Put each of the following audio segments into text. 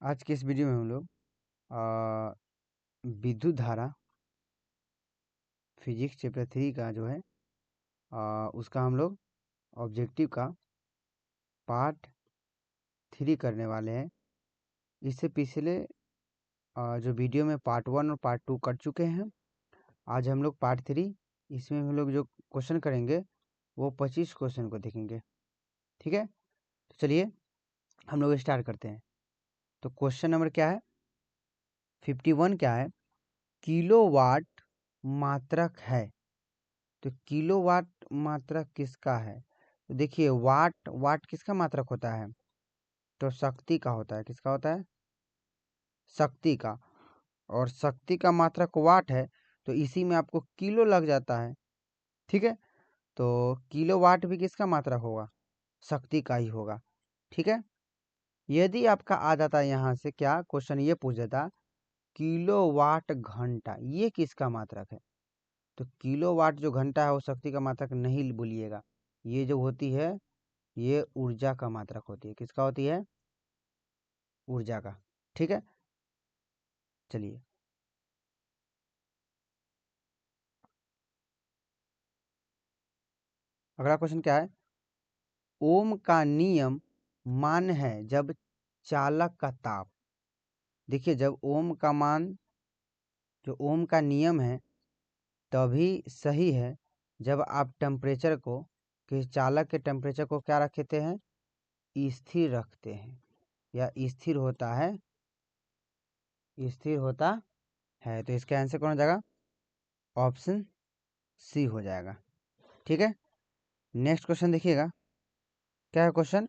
आज के इस वीडियो में हम लोग विद्युत धारा फिजिक्स चैप्टर 3 का जो है उसका हम लोग ऑब्जेक्टिव का पार्ट 3 करने वाले हैं। इससे पिछले जो वीडियो में पार्ट 1 और पार्ट 2 कर चुके हैं। आज हम लोग पार्ट 3 इसमें हम लोग जो क्वेश्चन करेंगे वो 25 क्वेश्चन को देखेंगे। ठीक है, तो चलिए हम लोग स्टार्ट करते हैं। तो क्वेश्चन नंबर क्या है? 51 क्या है? किलोवाट मात्रक है। तो किलोवाट मात्रक किसका है? तो देखिए वाट वाट किसका मात्रक होता है? तो शक्ति का होता है। किसका होता है? शक्ति का। और शक्ति का मात्रक वाट है, तो इसी में आपको किलो लग जाता है। ठीक है, तो किलोवाट भी किसका मात्रक होगा? शक्ति का ही होगा। ठीक है, यदि आपका आ जाता यहाँ से क्या क्वेश्चन ये पूछ देता किलोवाट घंटा, ये किसका मात्रक है? तो किलोवाट जो घंटा है वो शक्ति का मात्रक नहीं बोलिएगा। ये जो होती है ये ऊर्जा का मात्रक होती है। किसका होती है? ऊर्जा का। ठीक है, चलिए अगला क्वेश्चन क्या है? ओम का नियम मान है जब चालक का ताप। देखिए जब ओम का मान, जो ओम का नियम है तभी सही है जब आप टेम्परेचर को, कि चालक के टेम्परेचर को क्या रखते हैं? स्थिर रखते हैं, या स्थिर होता है, स्थिर होता है। तो इसका आंसर कौन हो जाएगा? ऑप्शन सी हो जाएगा। ठीक है, नेक्स्ट क्वेश्चन देखिएगा क्या है क्वेश्चन।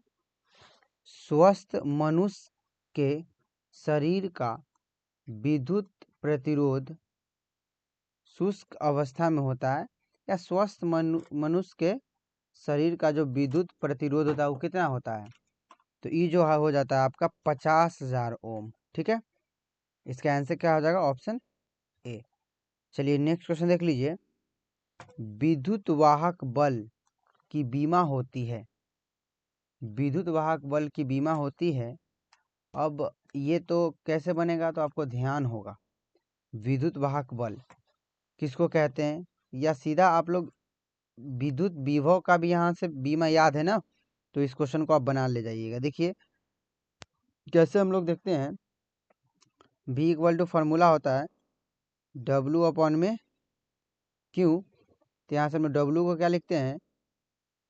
स्वस्थ मनुष्य के शरीर का विद्युत प्रतिरोध शुष्क अवस्था में होता है, या स्वस्थ मनुष्य के शरीर का जो विद्युत प्रतिरोध होता है वो कितना होता है? तो ये जो हो जाता है आपका 50,000 ओम। ठीक है, इसका आंसर क्या हो जाएगा? Option A. चलिए नेक्स्ट क्वेश्चन देख लीजिए। विद्युत वाहक बल की बीमा होती है। विद्युत वाहक बल की बीमा होती है। अब ये तो कैसे बनेगा, तो आपको ध्यान होगा। विद्युत वाहक बल किसको कहते हैं, या सीधा आप लोग विद्युत विभव का भी यहाँ से बीमा याद है ना, तो इस क्वेश्चन को आप बना ले जाइएगा। देखिए कैसे हम लोग देखते हैं। V इक्वल टू फार्मूला होता है W अपॉन में Q। तो यहाँ से हम W को क्या लिखते हैं?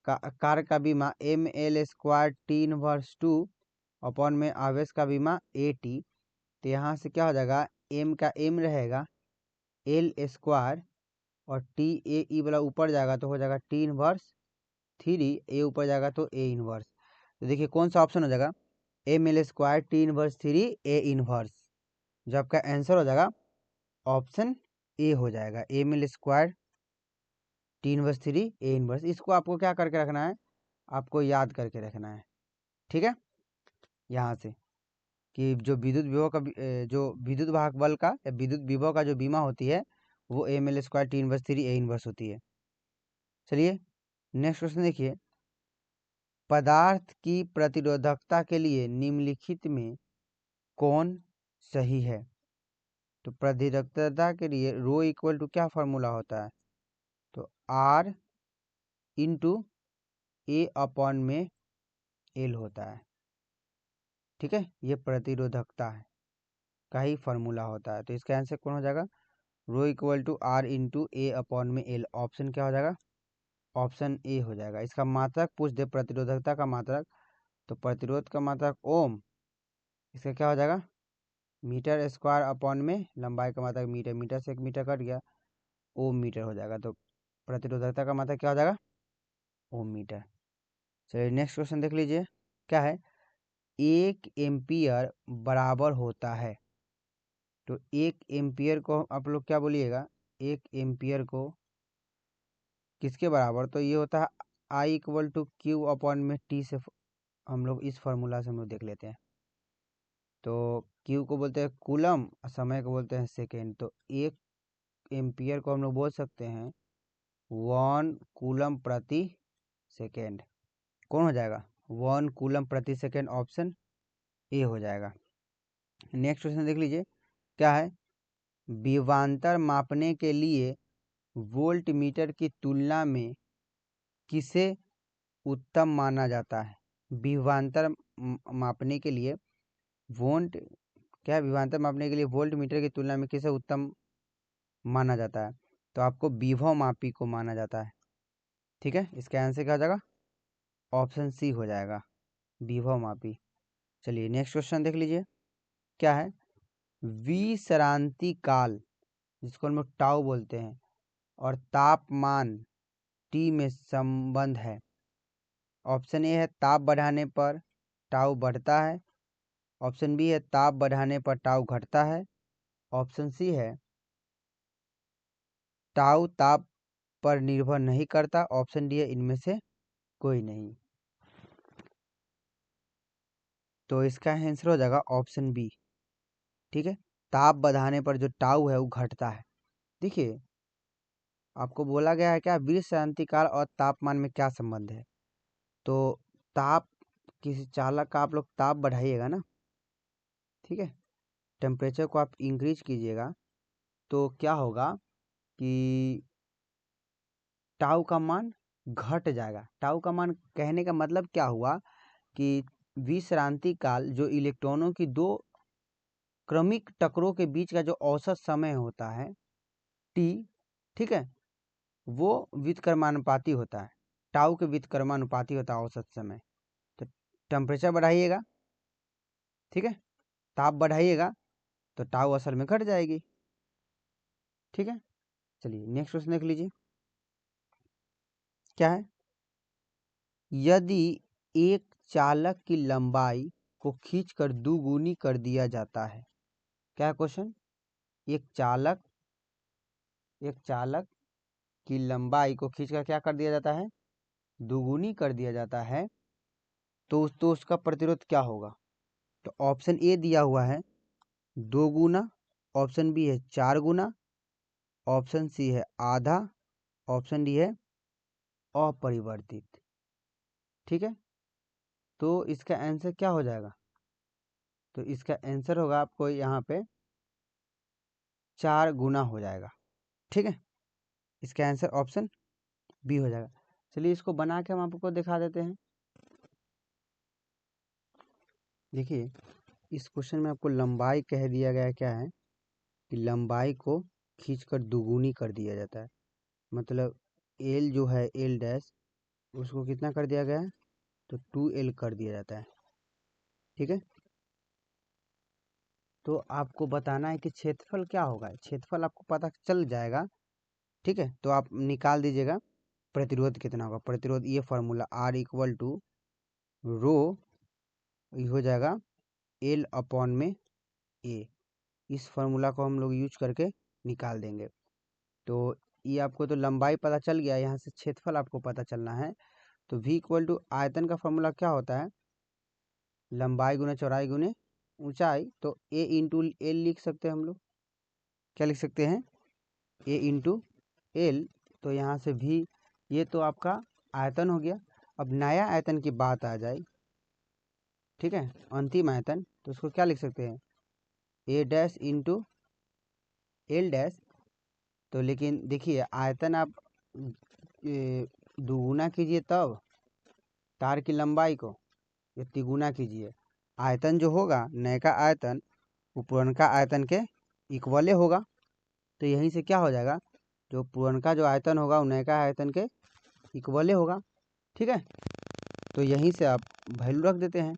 कार का बीमा ml² T इनवर्स 2 अपॉन में आवेश का बीमा AT। तो यहाँ से क्या हो जाएगा? m का m रहेगा L² और T A E वाला ऊपर जाएगा तो हो जाएगा T इनवर्स 3, A ऊपर जाएगा तो A इनवर्स। तो देखिए कौन सा ऑप्शन हो जाएगा? ml² T inverse 3 A inverse. जो आपका आंसर हो जाएगा ऑप्शन ए हो जाएगा, ml² T inverse 3 A inverse. इसको आपको क्या करके रखना है? आपको याद करके रखना है। ठीक है, यहाँ से कि जो विद्युत विभव का जो विद्युत वाहक बल का या विद्युत विभव का जो बीमा होती है वो ml² T inverse 3 A inverse होती है। चलिए नेक्स्ट क्वेश्चन देखिए। पदार्थ की प्रतिरोधकता के लिए निम्नलिखित में कौन सही है? तो प्रतिरोधकता के लिए रो इक्वल टू क्या फॉर्मूला होता है? तो R इंटू ए अपॉन में एल होता है। ठीक है, ये प्रतिरोधकता है का ही फॉर्मूला होता है। तो इसका आंसर कौन हो जाएगा? Rho equal to R into A upon में एल। ऑप्शन क्या हो जाएगा? ऑप्शन ए हो जाएगा। इसका मात्रक पूछ दे, प्रतिरोधकता का मात्रक, तो प्रतिरोध का मात्रक ओम। इसका क्या हो जाएगा? मीटर स्क्वायर अपॉन में लंबाई का मात्रक मीटर। मीटर से 1 मीटर कट गया, ओम मीटर हो जाएगा। तो प्रतिरोधकता का मात्रक क्या हो जाएगा? ओम मीटर। चलिए नेक्स्ट क्वेश्चन देख लीजिए क्या है। 1 एम्पियर बराबर होता है। तो 1 एम्पियर को आप लोग क्या बोलिएगा? 1 एम्पियर को किसके बराबर? तो ये होता है I equal to Q upon में टी से। हम लोग इस फार्मूला से हम लोग देख लेते हैं। तो क्यू को बोलते हैं कूलम, समय को बोलते हैं सेकेंड। तो 1 एम्पियर को हम लोग बोल सकते हैं 1 कूलम प्रति सेकेंड। कौन हो जाएगा? 1 कूलम प्रति सेकेंड। ऑप्शन ए हो जाएगा। नेक्स्ट क्वेश्चन देख लीजिए क्या है। विभवांतर मापने के लिए वोल्ट मीटर की तुलना में किसे उत्तम माना जाता है? विभवांतर मापने के लिए वोल्ट क्या है? विभवांतर मापने के लिए वोल्ट मीटर की तुलना में किसे उत्तम माना जाता है? तो आपको विभव मापी को माना जाता है। ठीक है, इसका आंसर क्या हो जाएगा? ऑप्शन सी हो जाएगा, विभव मापी। चलिए नेक्स्ट क्वेश्चन देख लीजिए क्या है। विश्रांति काल, जिसको हम लोग टाउ बोलते हैं, और तापमान टी में संबंध है। ऑप्शन ए है ताप बढ़ाने पर टाउ बढ़ता है, ऑप्शन बी है ताप बढ़ाने पर टाउ घटता है, ऑप्शन सी है टाउ ताप पर निर्भर नहीं करता, ऑप्शन डी है इनमें से कोई नहीं। तो इसका आंसर हो जाएगा ऑप्शन बी। ठीक है, ताप बढ़ाने पर जो टाउ है वो घटता है। देखिए आपको बोला गया है क्या, विश्रांति काल और तापमान में क्या संबंध है। तो ताप, किसी चालक का आप लोग ताप बढ़ाइएगा ना, ठीक है, टेम्परेचर को आप इंक्रीज कीजिएगा, तो क्या होगा कि टाउ का मान घट जाएगा। टाउ का मान कहने का मतलब क्या हुआ कि विश्रांति काल जो इलेक्ट्रॉनों की दो क्रमिक टकरों के बीच का जो औसत समय होता है टी, ठीक है, वो व्युत्क्रमानुपाती होता है, टाउ के व्युत्क्रमानुपाती होता है औसत समय। तो टेम्परेचर बढ़ाइएगा, ठीक है, ताप बढ़ाइएगा, तो टाउ असल में घट जाएगी। ठीक है, चलिए नेक्स्ट क्वेश्चन देख लीजिए क्या है। यदि एक चालक की लंबाई को खींचकर दुगुनी कर दिया जाता है, क्या क्वेश्चन, एक चालक की लंबाई को खींचकर क्या कर दिया जाता है, दुगुनी कर दिया जाता है, तो उसका प्रतिरोध क्या होगा। तो ऑप्शन ए दिया हुआ है 2 गुना, ऑप्शन बी है 4 गुना, ऑप्शन सी है आधा, ऑप्शन डी है अपरिवर्तित। ठीक है, तो इसका आंसर क्या हो जाएगा। तो इसका आंसर होगा आपको यहाँ पे 4 गुना हो जाएगा। ठीक है, इसका आंसर ऑप्शन बी हो जाएगा। चलिए इसको बना के हम आपको दिखा देते हैं। देखिए इस क्वेश्चन में आपको लंबाई कह दिया गया क्या है कि लंबाई को खींचकर दुगुनी कर दिया जाता है। मतलब एल जो है एल डैश, उसको कितना कर दिया गया है, तो 2L कर दिया जाता है। ठीक है, तो आपको बताना है कि क्षेत्रफल क्या होगा। क्षेत्रफल आपको पता चल जाएगा, ठीक है, तो आप निकाल दीजिएगा प्रतिरोध कितना होगा। प्रतिरोध ये फॉर्मूला R इक्वल टू रो हो जाएगा L अपॉन में A। इस फार्मूला को हम लोग यूज करके निकाल देंगे। तो ये आपको तो लंबाई पता चल गया, यहाँ से क्षेत्रफल आपको पता चलना है। तो V इक्वल टू आयतन का फॉर्मूला क्या होता है, लंबाई गुना चौड़ाई गुने ऊंचाई। तो A इंटू एल लिख सकते हैं हम लोग। क्या लिख सकते हैं, A इंटू एल। तो यहाँ से V, ये तो आपका आयतन हो गया। अब नया आयतन की बात आ जाए, ठीक है, अंतिम आयतन, तो उसको क्या लिख सकते हैं, A dash into L dash. तो लेकिन देखिए आयतन आप दुगुना कीजिए तब तार की लंबाई को, या तिगुना कीजिए, आयतन जो होगा नए का आयतन वो पुरनका आयतन के इक्वले होगा। तो यहीं से क्या हो जाएगा, जो पुरनका जो आयतन होगा वो नए का आयतन के इक्वले होगा। ठीक है, तो यहीं से आप वैल्यू रख देते हैं।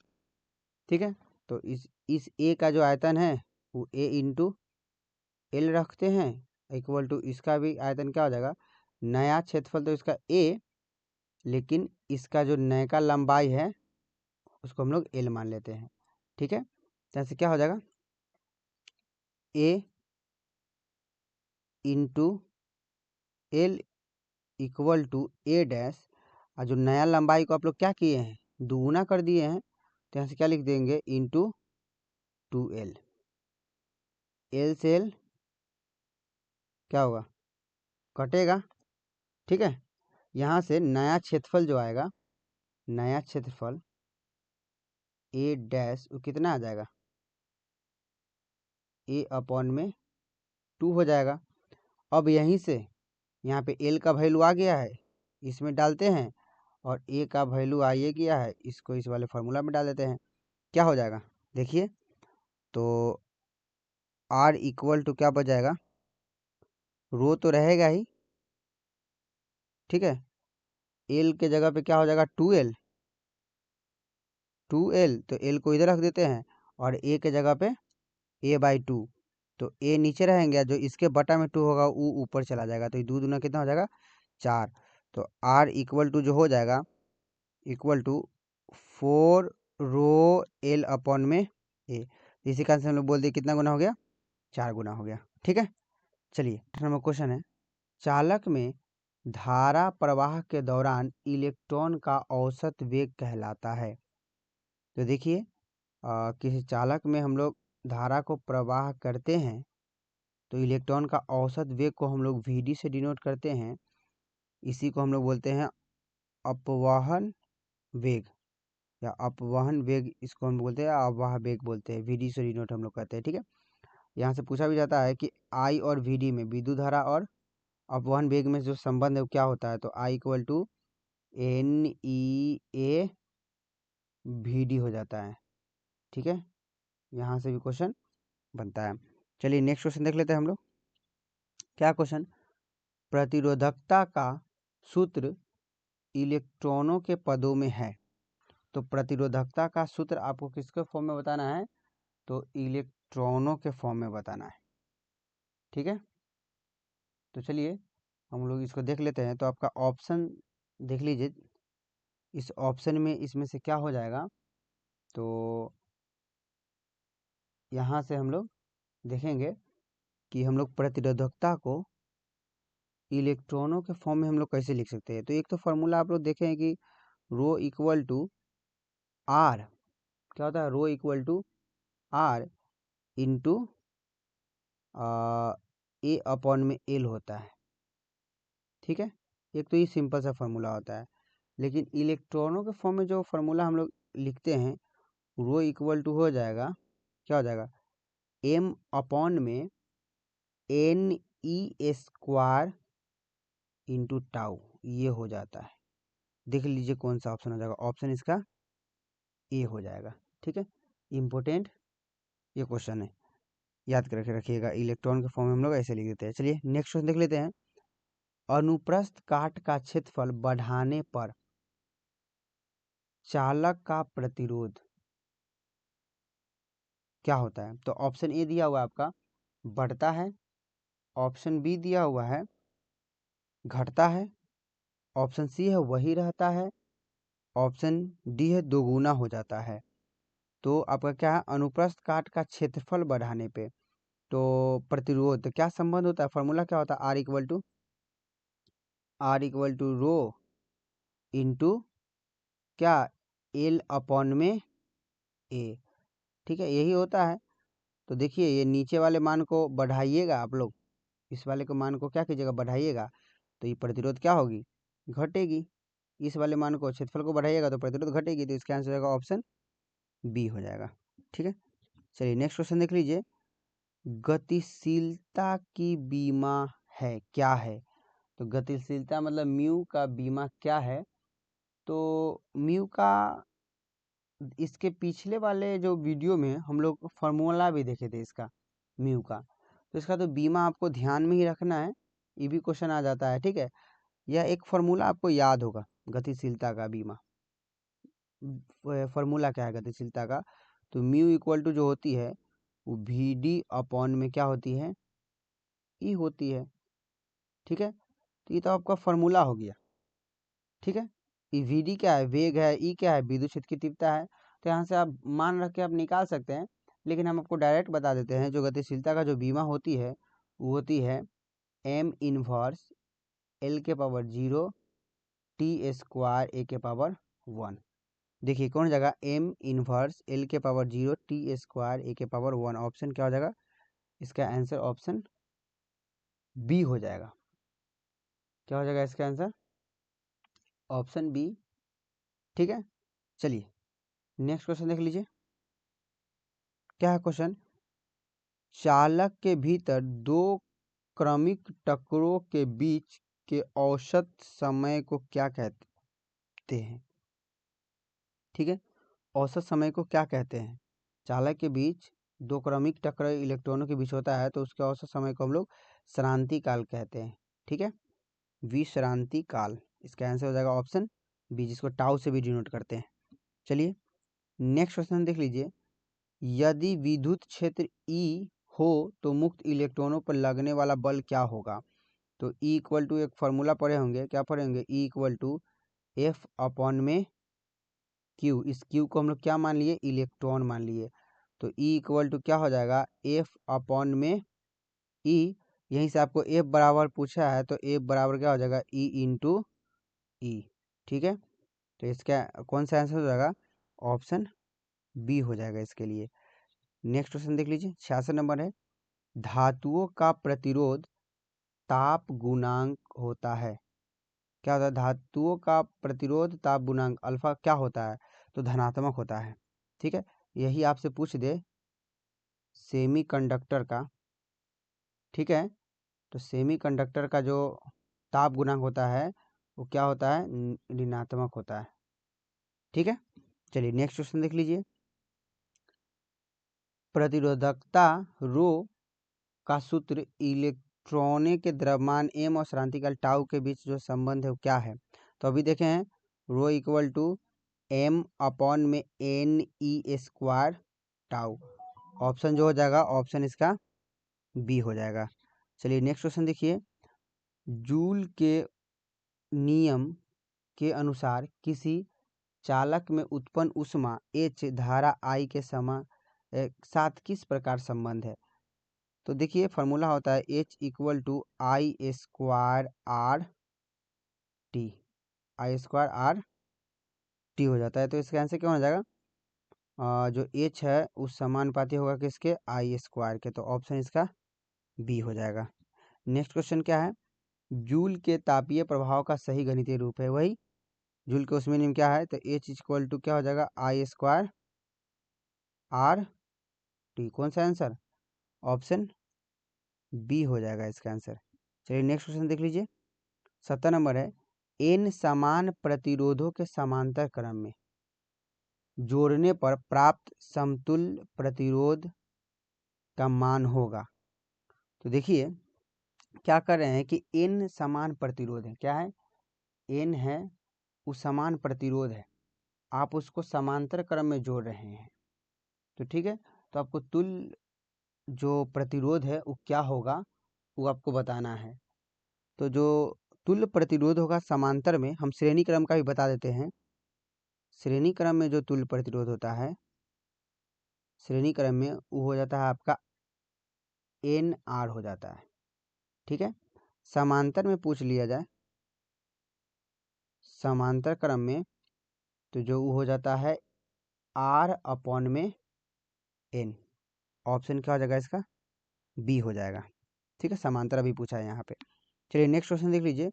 ठीक है, तो इस ए का जो आयतन है वो ए इंटू एल रखते हैं, इक्वल टू इसका भी आयतन क्या हो जाएगा, नया क्षेत्रफल तो इसका ए, लेकिन इसका जो नए का लंबाई है उसको हम लोग एल मान लेते हैं। ठीक है, जैसे क्या हो जाएगा, A into L equal to A dash, और जो नया लंबाई को आप लोग क्या किए हैं, दुगुना कर दिए हैं, तो यहाँ से क्या लिख देंगे, इंटू 2L। एल से एल क्या होगा, कटेगा। ठीक है, यहाँ से नया क्षेत्रफल जो आएगा, नया क्षेत्रफल ए डैश वो कितना आ जाएगा, ए अपॉन में 2 हो जाएगा। अब यहीं से यहाँ पे एल का वैल्यू आ गया है, इसमें डालते हैं, और ए का वैल्यू आ ये गया है, इसको इस वाले फार्मूला में डाल देते हैं। क्या हो जाएगा देखिए, तो आर इक्वल टू क्या बच जाएगा, रो तो रहेगा ही, ठीक है। एल के जगह पे क्या हो जाएगा 2L, 2L, तो एल को इधर रख देते हैं, और ए के जगह पे a/2, तो ए नीचे रहेंगे, जो इसके बटा में 2 होगा वो ऊपर चला जाएगा, तो ये 2 दूना कितना हो जाएगा 4। तो आर इक्वल टू जो हो जाएगा इक्वल टू 4 ρ L अपॉन में ए। इसी कारण से हम लोग बोल दिए कितना गुना हो गया, 4 गुना हो गया, ठीक है। चलिए नंबर क्वेश्चन है, चालक में धारा प्रवाह के दौरान इलेक्ट्रॉन का औसत वेग कहलाता है। तो देखिए किसी चालक में हम लोग धारा को प्रवाह करते हैं, तो इलेक्ट्रॉन का औसत वेग को हम लोग Vd से डिनोट करते हैं। इसी को हम लोग बोलते हैं अपवहन वेग, या अपवहन वेग इसको हम बोलते हैं, अपवाह वेग बोलते हैं, Vd से डिनोट हम लोग करते हैं, ठीक है। यहाँ से पूछा भी जाता है कि I और Vd में विद्युत धारा और अपवहन वेग में जो संबंध है वो क्या होता है, तो I equal to NEA Vd हो जाता है, ठीक है। यहाँ से भी क्वेश्चन बनता है। चलिए नेक्स्ट क्वेश्चन देख लेते हैं हम लोग। क्या क्वेश्चन, प्रतिरोधकता का सूत्र इलेक्ट्रॉनों के पदों में है। तो प्रतिरोधकता का सूत्र आपको किसके फॉर्म में बताना है, तो इलेक्ट्रॉनों के फॉर्म में बताना है, ठीक है। तो चलिए हम लोग इसको देख लेते हैं। तो आपका ऑप्शन देख लीजिए, इस ऑप्शन में इसमें से क्या हो जाएगा, तो यहाँ से हम लोग देखेंगे कि हम लोग प्रतिरोधकता को इलेक्ट्रॉनों के फॉर्म में हम लोग कैसे लिख सकते हैं। तो एक तो फार्मूला आप लोग देखें कि रो इक्वल टू आर, क्या होता है, rho equal to R into A upon में एल होता है, ठीक है। एक तो ये सिंपल सा फार्मूला होता है, लेकिन इलेक्ट्रॉनों के फॉर्म में जो फार्मूला हम लोग लिखते हैं, रो इक्वल टू हो जाएगा, क्या हो जाएगा, एम अपॉन में NE² इंटू टाउ, ये हो जाता है। देख लीजिए कौन सा ऑप्शन हो जाएगा, ऑप्शन इसका ए हो जाएगा, ठीक है। इम्पोर्टेंट ये क्वेश्चन है, याद करके रखिएगा। इलेक्ट्रॉन के फॉर्म में हम लोग ऐसे लिख देते हैं। चलिए नेक्स्ट क्वेश्चन देख लेते हैं। अनुप्रस्थ काट का क्षेत्रफल बढ़ाने पर चालक का प्रतिरोध क्या होता है। तो ऑप्शन ए दिया हुआ है आपका बढ़ता है, ऑप्शन बी दिया हुआ है घटता है, ऑप्शन सी है वही रहता है, ऑप्शन डी है दोगुना हो जाता है। तो आपका क्या है, अनुप्रस्थ काट का क्षेत्रफल बढ़ाने पे तो प्रतिरोध क्या संबंध होता है, फॉर्मूला क्या होता है, R equal to rho into क्या, एल अपॉन में ए, ठीक है, यही होता है। तो देखिए ये नीचे वाले मान को बढ़ाइएगा आप लोग, इस वाले को मान को क्या कीजिएगा, बढ़ाइएगा, तो ये प्रतिरोध क्या होगी, घटेगी। इस वाले मान को क्षेत्रफल को बढ़ाइएगा तो प्रतिरोध घटेगी, तो इसका आंसर हो जाएगा ऑप्शन बी हो जाएगा, ठीक है। चलिए नेक्स्ट क्वेश्चन देख लीजिए। गतिशीलता की बीमा है क्या है। तो गतिशीलता मतलब म्यू का बीमा क्या है। तो म्यू का इसके पिछले वाले जो वीडियो में हम लोग फार्मूला भी देखे थे इसका, म्यू का। तो इसका तो बीमा आपको ध्यान में ही रखना है, ये भी क्वेश्चन आ जाता है, ठीक है। यह एक फार्मूला आपको याद होगा गतिशीलता का बीमा। फार्मूला क्या है गतिशीलता का, तो म्यू इक्वल टू जो होती है वो Vd अपॉन में क्या होती है, ई होती है, ठीक है। तो ये तो आपका फार्मूला हो गया, ठीक है। ये Vd क्या है, वेग है, ई क्या है, विद्युत क्षेत्र की तीव्रता है। तो यहाँ से आप मान रख के आप निकाल सकते हैं, लेकिन हम आपको डायरेक्ट बता देते हैं जो गतिशीलता का जो बीमा होती है वो होती है M inverse L⁻�0 T² A⁻1। देखिए कौन जगह M inverse L⁻�0 T² A⁻1, option क्या हो जाएगा, इसका आंसर ऑप्शन बी हो जाएगा। क्या हो जाएगा इसका आंसर, ऑप्शन बी, ठीक है। चलिए नेक्स्ट क्वेश्चन देख लीजिए। क्या है क्वेश्चन, चालक के भीतर दो क्रमिक टक्करों के बीच के औसत समय को क्या कहते हैं? ठीक है, औसत समय को क्या कहते हैं? चालक के बीच दो क्रमिक टक्कर इलेक्ट्रॉनों के बीच होता है तो उसके औसत समय को हम लोग श्रांति काल कहते हैं। ठीक है, विश्रांति काल। इसका आंसर हो जाएगा ऑप्शन बी, जिसको टाउ से भी डिनोट करते हैं। चलिए नेक्स्ट क्वेश्चन देख लीजिए। यदि विद्युत क्षेत्र ई हो तो मुक्त इलेक्ट्रॉनों पर लगने वाला बल क्या होगा? तो ई इक्वल टू, एक फॉर्मूला पढ़े होंगे, क्या पढ़े होंगे? E equal to F upon में क्यू। इस क्यू को हम लोग क्या मान लिए? इलेक्ट्रॉन मान लिए। तो ई इक्वल टू क्या हो जाएगा? एफ अपॉन में ई। यहीं से आपको एफ बराबर पूछा है तो एफ बराबर क्या हो जाएगा? ई इंटू ई। ठीक है, तो इसका कौन सा आंसर हो जाएगा? ऑप्शन बी हो जाएगा इसके लिए। नेक्स्ट क्वेश्चन देख लीजिए, 66 नंबर है। धातुओं का प्रतिरोध ताप गुणांक होता है। क्या होता है? धातुओं का प्रतिरोध ताप गुणांक अल्फा क्या होता है? तो धनात्मक होता है। ठीक है, यही आपसे पूछ दे सेमीकंडक्टर का। ठीक है, तो सेमीकंडक्टर का जो ताप गुणांक होता है वो क्या होता है? ऋणात्मक होता है। ठीक है, चलिए नेक्स्ट क्वेश्चन देख लीजिए। प्रतिरोधकता रो का सूत्र इलेक्ट्रॉनों के द्रव्यमान एम और श्रांतिकाल टाउ के बीच जो संबंध है वो क्या है? तो अभी देखे हैं, rho equal to m upon में n e square tau. Option जो हो जाएगा, ऑप्शन इसका बी हो जाएगा। चलिए नेक्स्ट क्वेश्चन देखिए। जूल के नियम के अनुसार किसी चालक में उत्पन्न ऊष्मा एच धारा आई के साथ किस प्रकार संबंध है? तो देखिए फॉर्मूला होता है H equal to I square R T. I square R T हो जाता है, तो इसका आंसर क्या हो जाएगा? जो एच है उस समानुपाती होगा किसके? आई स्क्वायर के। तो ऑप्शन इसका बी हो जाएगा। नेक्स्ट क्वेश्चन क्या है? जूल के तापीय प्रभाव का सही गणितीय रूप है वही जूल के उसमें नियम क्या है? तो एच इक्वल टू क्या हो जाएगा? आई स्क्वायर आर टी। कौन सा आंसर? ऑप्शन बी हो जाएगा इसका आंसर। चलिए नेक्स्ट क्वेश्चन देख लीजिए। 70 नंबर है। एन समान प्रतिरोधों के समांतर क्रम में जोड़ने पर प्राप्त समतुल्य प्रतिरोध का मान होगा। तो देखिए क्या कर रहे हैं कि एन समान प्रतिरोध है। क्या है? एन है वो समान प्रतिरोध है, आप उसको समांतर क्रम में जोड़ रहे हैं। तो ठीक है, तो आपको तुल्य जो प्रतिरोध है वो क्या होगा वो आपको बताना है। तो जो तुल्य प्रतिरोध होगा समांतर में, हम श्रेणी क्रम का भी बता देते हैं। श्रेणी क्रम में जो तुल्य प्रतिरोध होता है, श्रेणी क्रम में वो हो जाता है आपका एन आर हो जाता है। ठीक है, समांतर में पूछ लिया जाए, समांतर क्रम में तो जो वो हो जाता है आर अपॉन में एन। ऑप्शन क्या हो जाएगा इसका? बी हो जाएगा। ठीक है, समांतर अभी पूछा है यहाँ पे। चलिए नेक्स्ट क्वेश्चन देख लीजिए।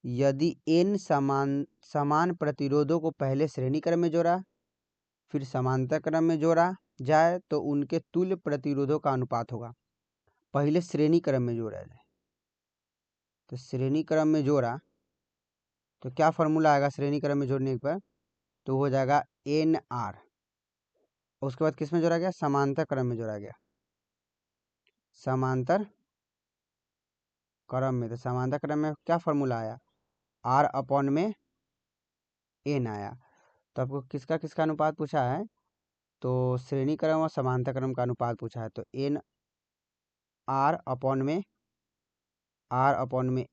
यदि एन समान प्रतिरोधों को पहले श्रेणी क्रम में जोड़ा फिर समांतर क्रम में जोड़ा जाए तो उनके तुल्य प्रतिरोधों का अनुपात होगा। पहले श्रेणी क्रम में जोड़ा जाए, तो श्रेणी क्रम में जोड़ा तो क्या फॉर्मूला आएगा श्रेणी क्रम में जोड़ने पर? तो हो जाएगा एन आर। उसके बाद किस में जोड़ा गया? समांतर क्रम में जोड़ा गया, समांतर क्रम में। तो समांतर क्रम में क्या फॉर्मूला आया? आर अपॉन में एन आया। तो आपको किसका किसका अनुपात पूछा है? तो श्रेणी क्रम और समांतर क्रम का अनुपात पूछा है। तो एन आर अपॉन में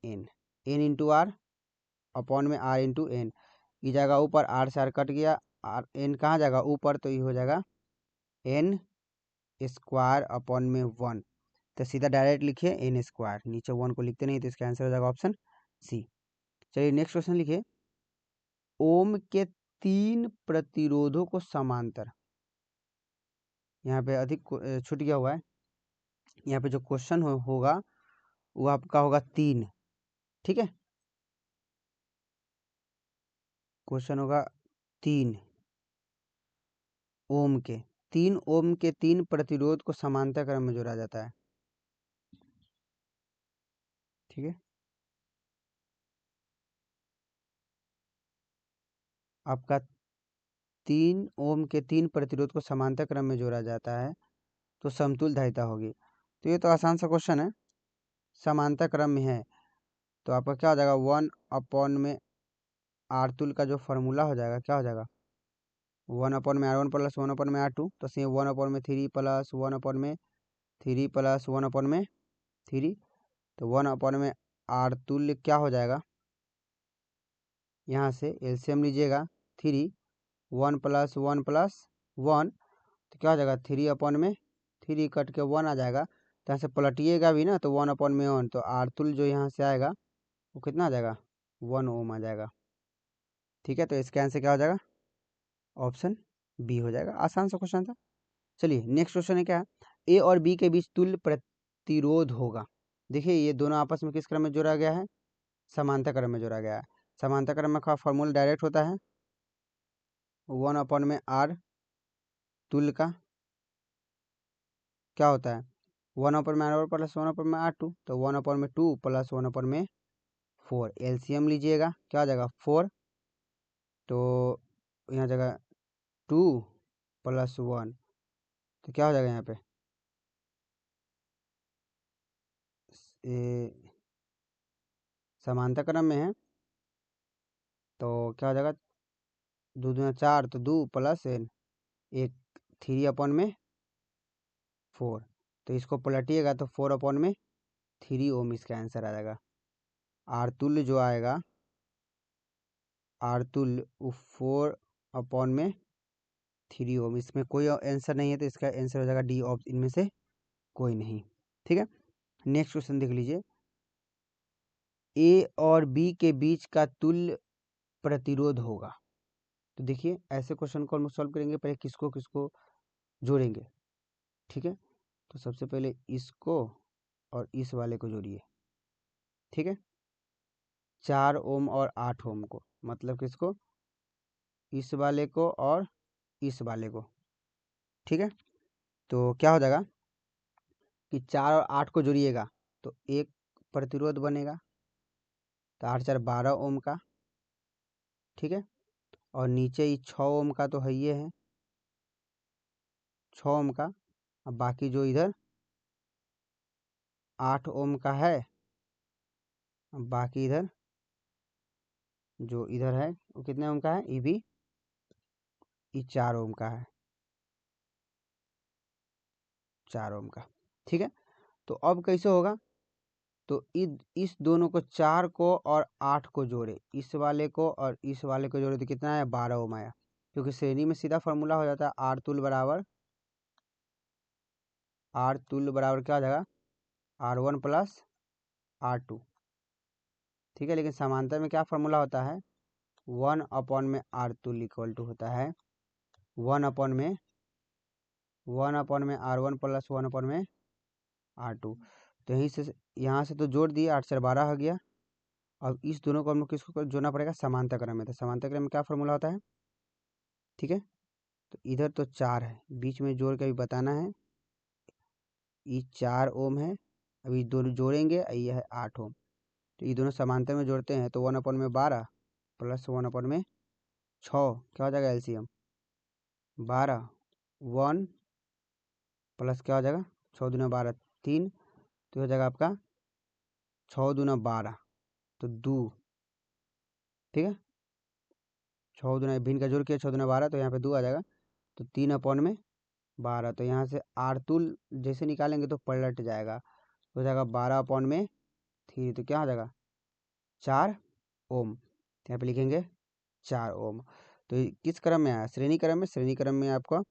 N, N into R upon में आर इंटू एन। ये जाएगा ऊपर, आर से आर कट गया, आर एन कहाँ जाएगा? ऊपर, तो ये हो जाएगा एन स्क्वायर अपॉन में 1। तो सीधा डायरेक्ट लिखिए एन स्क्वायर, नीचे 1 को लिखते नहीं, तो इसका आंसर हो जाएगा ऑप्शन सी। चलिए नेक्स्ट क्वेश्चन लिखिए। ओम के 3 प्रतिरोधों को समांतर, यहाँ पे अधिक छूट गया हुआ है। यहाँ पे जो क्वेश्चन होगा वो आपका होगा 3। ठीक है, क्वेश्चन होगा 3 ओम के। 3 ओम के 3 प्रतिरोध को समांतर क्रम में जोड़ा जाता है। ठीक है, आपका 3 ओम के 3 प्रतिरोध को समांतर क्रम में जोड़ा जाता है तो समतुल्य धारिता होगी। तो ये तो आसान सा क्वेश्चन है, समांतर क्रम में है तो आपका क्या हो जाएगा, 1 में आर तुल का जो फॉर्मूला हो जाएगा क्या हो जाएगा, 1/r1 प्लस 1/r2, तो सेम 1/3 प्लस 1/3 प्लस 1/3, तो 1/r तुल्य क्या हो जाएगा, यहाँ से एलसीएम लीजिएगा 3, 1 प्लस 1 प्लस 1, तो क्या हो जाएगा 3/3 कट के 1 आ जाएगा। तो यहाँ से पलटिएगा भी ना तो 1/1, तो आर तुल्य जो यहाँ से आएगा वो कितना आ जाएगा, 1 ओम आ जाएगा। ठीक है, तो इसका आंसर क्या हो जाएगा, ऑप्शन बी हो जाएगा। आसान सा क्वेश्चन था। चलिए नेक्स्ट क्वेश्चन है क्या, ए और बी के बीच तुल्य प्रतिरोध होगा। देखिए ये दोनों आपस में किस क्रम में जोड़ा गया है, समांतर क्रम में जोड़ा गया है। समांतर क्रम में का फॉर्मूला डायरेक्ट होता है 1/r तुल्य का क्या होता है, 1/r1 प्लस 1/r2, तो 1/2 प्लस 1/4, एलसीएम लीजिएगा क्या हो जाएगा 4, तो यहाँ जगह 2 प्लस 1, तो क्या हो जाएगा यहाँ पे समांतर क्रम में है तो क्या हो जाएगा, 2 दूना 4, तो 2 प्लस 1 3/4, तो इसको पलटिएगा तो 4/3 ओम इसका आंसर आ जाएगा। आर तुल्य जो आएगा, आर तुल्य 4/3 ओम, इसमें कोई आंसर नहीं है तो इसका आंसर हो जाएगा डी ऑप्शन, इनमें से कोई नहीं। ठीक है, नेक्स्ट क्वेश्चन देख लीजिए, ए और बी के बीच का तुल्य प्रतिरोध होगा। तो देखिए ऐसे क्वेश्चन को हम सॉल्व करेंगे, पहले किसको किसको जोड़ेंगे। ठीक है, तो सबसे पहले इसको और इस वाले को जोड़िए। ठीक है, 4 ओम और 8 ओम को, मतलब किसको, इस वाले को और इस वाले को। ठीक है, तो क्या हो जाएगा कि 4 और 8 को जोड़िएगा तो एक प्रतिरोध बनेगा, तो 8 4 12 ओम का। ठीक है, और नीचे ही 6 ओम का तो है ये है, 6 ओम का। अब बाकी जो इधर 8 ओम का है, अब बाकी इधर जो इधर है वो कितने ओम का है, ये भी 4 ओम का है, 4 ओम का। ठीक है, तो अब कैसे होगा, तो इस दोनों को 4 को और 8 को जोड़े, इस वाले को और इस वाले को जोड़े तो कितना आया, 12 ओम आया। क्योंकि श्रेणी में सीधा फॉर्मूला हो जाता है आर तुल्य बराबर क्या हो जाएगा, R1 प्लस R2। ठीक है, लेकिन समांतर में क्या फॉर्मूला होता है, 1/r तुल्य इक्वल टू होता है 1/में R1 प्लस 1/r2। तो यहीं से यहाँ से तो जोड़ दिए, 8 4 12 हो गया। अब इस दोनों को हम लोग किसको जोड़ना पड़ेगा, समांतर क्रम में। तो समांतर क्रम में क्या फॉर्मूला होता है। ठीक है, तो इधर तो 4 है, बीच में जोड़ के भी बताना है, ये 4 ओम है, अभी दोनों जोड़ेंगे, ये है 8 ओम। तो ये दोनों समांतर में जोड़ते हैं तो 1/12 प्लस 1/6, क्या हो जाएगा एलसीएम 12, 1 प्लस क्या हो जाएगा 6 दूना 12 3, तो हो जाएगा आपका 6 दूना 12 तो 2। ठीक है, 6 दूना भिन्न का जोड़ किया, 6 दूना 12 तो यहाँ पे 2 आ जाएगा, तो 3/12। तो यहाँ से आर तुल जैसे निकालेंगे तो पलट जाएगा, हो जाएगा 12/3, तो क्या हो जाएगा 4 ओम। तो यहाँ पे लिखेंगे 4 ओम। तो ये किस क्रम में आया, श्रेणी क्रम में। श्रेणी क्रम में आपका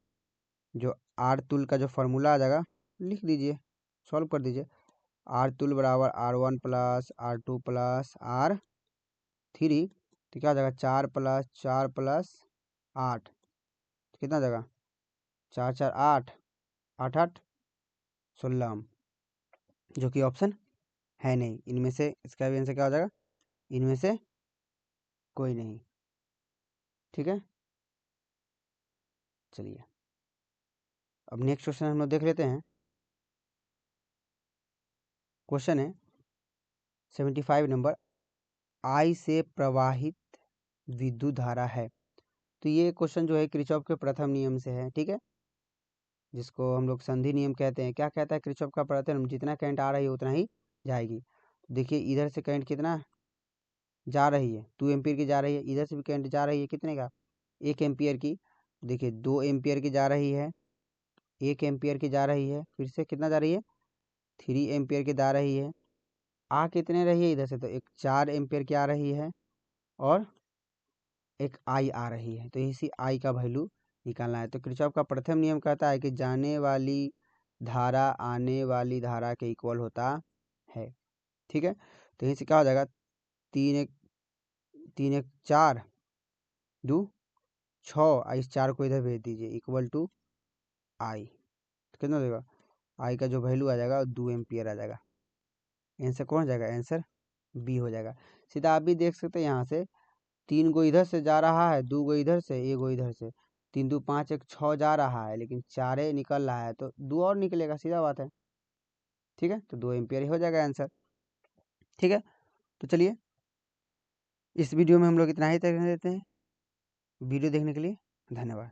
जो आर तुल का जो फॉर्मूला आ जाएगा लिख दीजिए, सॉल्व कर दीजिए। आर तुल बराबर R1 plus R2 plus R3, तो क्या हो जाएगा 4 प्लस 8, तो कितना हो जाएगा 4 4 8, 8 8 16, जो कि ऑप्शन है नहीं इनमें से। इसका भी आंसर क्या हो जाएगा, इनमें से कोई नहीं। ठीक है, चलिए अब नेक्स्ट क्वेश्चन हम लोग देख लेते हैं। क्वेश्चन है 75 नंबर, आई से प्रवाहित विद्युत धारा है। तो ये क्वेश्चन जो है किरचॉफ के प्रथम नियम से है, ठीक है, जिसको हम लोग संधि नियम कहते हैं। क्या कहता है किरचॉफ का प्रथम नियम, जितना करंट आ रही है उतना ही जाएगी। देखिए इधर से करंट कितना जा रही है, 2 एम्पियर की जा रही है, इधर से भी करंट जा रही है कितने का, 1 एम्पियर की। देखिए 2 एम्पियर की जा रही है, 1 एम्पियर की जा रही है, फिर से कितना जा रही है, 3 एम्पियर की जा रही है। आ कितने रही है इधर से, तो एक 4 एम्पियर की आ रही है और एक आई आ रही है। तो इसी आई का वैल्यू निकालना है। तो किरचॉफ का प्रथम नियम कहता है कि जाने वाली धारा आने वाली धारा के इक्वल होता है, ठीक है। तो यहीं से क्या हो जाएगा, 3 एक 4 2 6, इस 4 को इधर भेज दीजिए, इक्वल टू आई। तो कितना देगा, आई का जो वैल्यू आ जाएगा 2 एम्पियर आ जाएगा। आंसर कौन हो जाएगा, आंसर बी हो जाएगा। सीधा आप भी देख सकते हैं यहाँ से 3 गो इधर से जा रहा है, 2 गो इधर से, 1 गो इधर से, 3 2 5 1 6 जा रहा है, लेकिन 4 निकल रहा है, तो 2 और निकलेगा, सीधा बात है, ठीक है। तो 2 एम्पियर ही हो जाएगा आंसर, ठीक है। तो चलिए इस वीडियो में हम लोग इतना ही तक देते हैं। वीडियो देखने के लिए धन्यवाद।